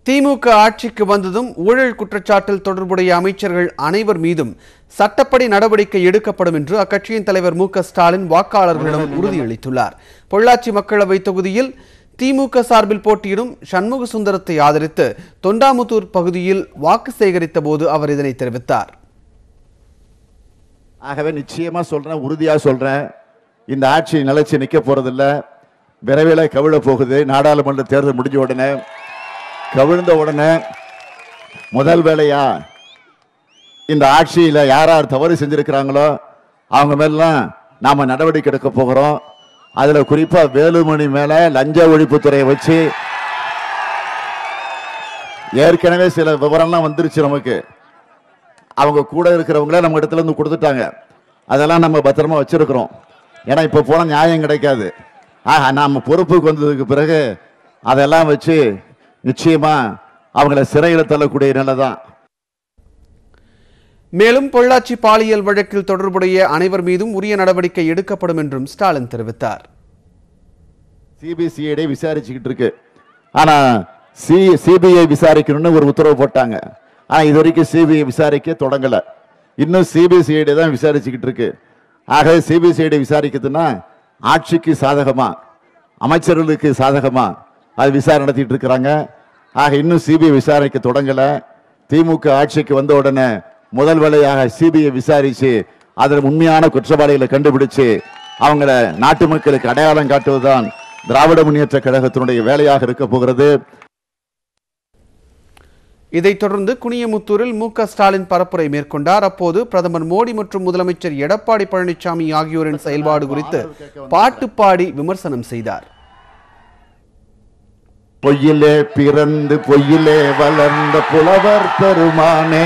திமுக ஆட்சிக்கு வந்ததும் ஊழல் குற்றச்சாட்டில் தொடர்புடைய அமைச்சர்கள் அனைவர் மீதும் சட்டப்படி நடவடிக்கை எடுக்கப்படும் என்று அக்கட்சியின் தலைவர் மு க ஸ்டாலின் வாக்காளர்களிடம் உறுதியளித்துள்ளார். பொள்ளாச்சி மக்களவை தொகுதியில் திமுக சார்பில் போட்டியிடும் சண்முக சுந்தரத்தை ஆதரித்து தொண்டாமுத்தூர் பகுதியில் வாக்கு சேகரித்த போது அவர் இதனை தெரிவித்தார். ஆகவே நிச்சயமா சொல்றேன், உறுதியா சொல்றேன், இந்த ஆட்சி நிலைச்சு நிக்க போறதில்லை. விரைவில் கவிழ போகுது. நாடாளுமன்ற தேர்தல் முடிஞ்ச உடனே கவிழ்ந்த உடனே முதல் வேலையா இந்த ஆட்சியில் யார் யார் தவறு செஞ்சிருக்கிறாங்களோ அவங்க மேலாம் நாம நடவடிக்கை எடுக்க போகிறோம். அதுல குறிப்பா வேலுமணி மேல லஞ்ச ஒழிப்புத்துறையை வச்சு ஏற்கனவே சில விவரம்லாம் வந்துருச்சு. நமக்கு அவங்க கூட இருக்கிறவங்கள நம்ம இடத்துல இருந்து கொடுத்துட்டாங்க. அதெல்லாம் நம்ம பத்திரமா வச்சிருக்கிறோம். ஏன்னா இப்ப போன நியாயம் கிடைக்காது. நாம பொறுப்புக்கு வந்ததுக்கு பிறகு அதெல்லாம் வச்சு நிச்சயமா அவங்களை சிறையில் தள்ளக்கூடிய நிலைதான். மேலும் பொள்ளாச்சி பாலியல் வழக்கில் தொடர்புடைய அனைவர் மீதும் உரிய நடவடிக்கை எடுக்கப்படும் என்றும் ஸ்டாலின் தெரிவித்தார். சிபிசிஐடி விசாரிச்சுக்கிட்டு இருக்கு. ஆனா சிபிஐ விசாரிக்கணும்னு ஒரு உத்தரவு போட்டாங்க. ஆனா இது வரைக்கும் சிபிஐ விசாரிக்க தொடங்கல. இன்னும் சிபிசிஐடி தான் விசாரிச்சுக்கிட்டு இருக்கு. ஆக சிபிசிஐடி விசாரிக்கிறதுனா ஆட்சிக்கு சாதகமா அமைச்சர்களுக்கு சாதகமா அது விசாரணை நடத்திட்டு இருக்கிறாங்க. ஆக இன்னும் சிபிஐ விசாரணைக்கு தொடங்கல. திமுக ஆட்சிக்கு வந்த உடனே முதல் வேளையாக சிபிஐ விசாரிச்சு அதில் உண்மையான குற்றவாளிகளை கண்டுபிடிச்சு அவங்கள நாட்டு மக்களுக்கு அடையாளம் காட்டுவதுதான் திராவிட முன்னேற்ற கழகத்தினுடைய வேலையாக இருக்க போகிறது. இதைத் தொடர்ந்து குனியமுத்தூரில் மு க ஸ்டாலின் பரப்புரை மேற்கொண்டார். அப்போது பிரதமர் மோடி மற்றும் முதலமைச்சர் எடப்பாடி பழனிசாமி ஆகியோரின் செயல்பாடு குறித்து பாட்டு பாடி விமர்சனம் செய்தார். பொய்யிலே பிறந்து பொய்யிலே வளர்ந்த புலவர் பெருமானே,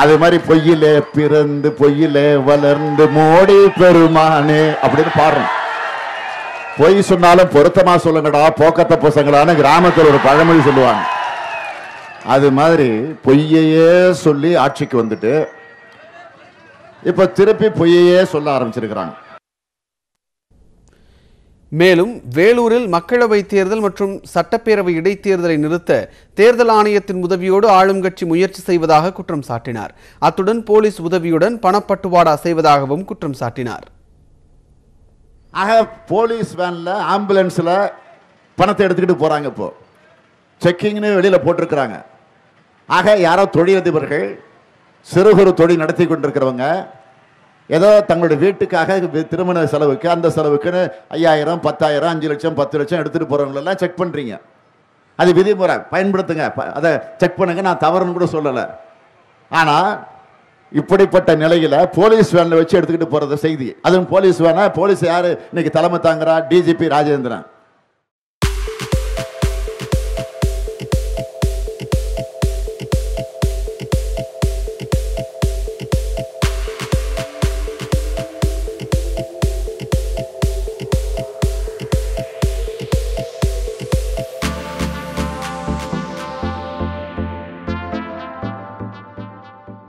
அது மாதிரி பொய்யிலே பிறந்து பொய்யிலே வளர்ந்து மோடி பெருமானே அப்படின்னு பாடுறோம். பொய் சொன்னாலும் பொருத்தமா சொல்லுங்கடா போக்கத்த பசங்களான கிராமத்தில் ஒரு பழமொழி சொல்லுவாங்க. அது மாதிரி பொய்யையே சொல்லி ஆட்சிக்கு வந்துட்டு இப்ப திருப்பி பொய்யையே சொல்ல ஆரம்பிச்சிருக்கிறாங்க. மேலும் வேலூரில் மக்களவை தேர்தல் மற்றும் சட்டப்பேரவை இடைத்தேர்தலை நிறுத்த தேர்தல் ஆணையத்தின் உதவியோடு ஆளும் கட்சி முயற்சி செய்வதாக குற்றம் சாட்டினார். அத்துடன் போலீஸ் உதவியுடன் பணப்பட்டுவாடா செய்வதாகவும் குற்றம் சாட்டினார். ஆக போலீஸ் வேன்ல ஆம்புலன்ஸ்ல பணத்தை எடுத்துக்கிட்டு போறாங்க. இப்போ செக்கிங்னு வெளியில போட்டிருக்கிறாங்க. ஆக யாரோ தொழிலதிபர்கள் சிறு குறு தொழில் நடத்தி கொண்டிருக்கிறவங்க ஏதோ தங்களுடைய வீட்டுக்காக திருமண செலவுக்கு அந்த செலவுக்குன்னு 5000, 10,000, 5 லட்சம், 10 லட்சம் எடுத்துட்டு போறவங்களெல்லாம் செக் பண்றீங்க. அது விதிமுறை, பயன்படுத்துங்க, அதை செக் பண்ணுங்க. நான் தவறுன்னு கூட சொல்லலை. ஆனா இப்படிப்பட்ட நிலையில போலீஸ் வேன்ல வச்சு எடுத்துக்கிட்டு போறது செய்தி. அதுவும் போலீஸ் வேன போலீஸ் யாரு இன்னைக்கு தலைமை தாங்குறா? டிஜிபி ராஜேந்திரன்.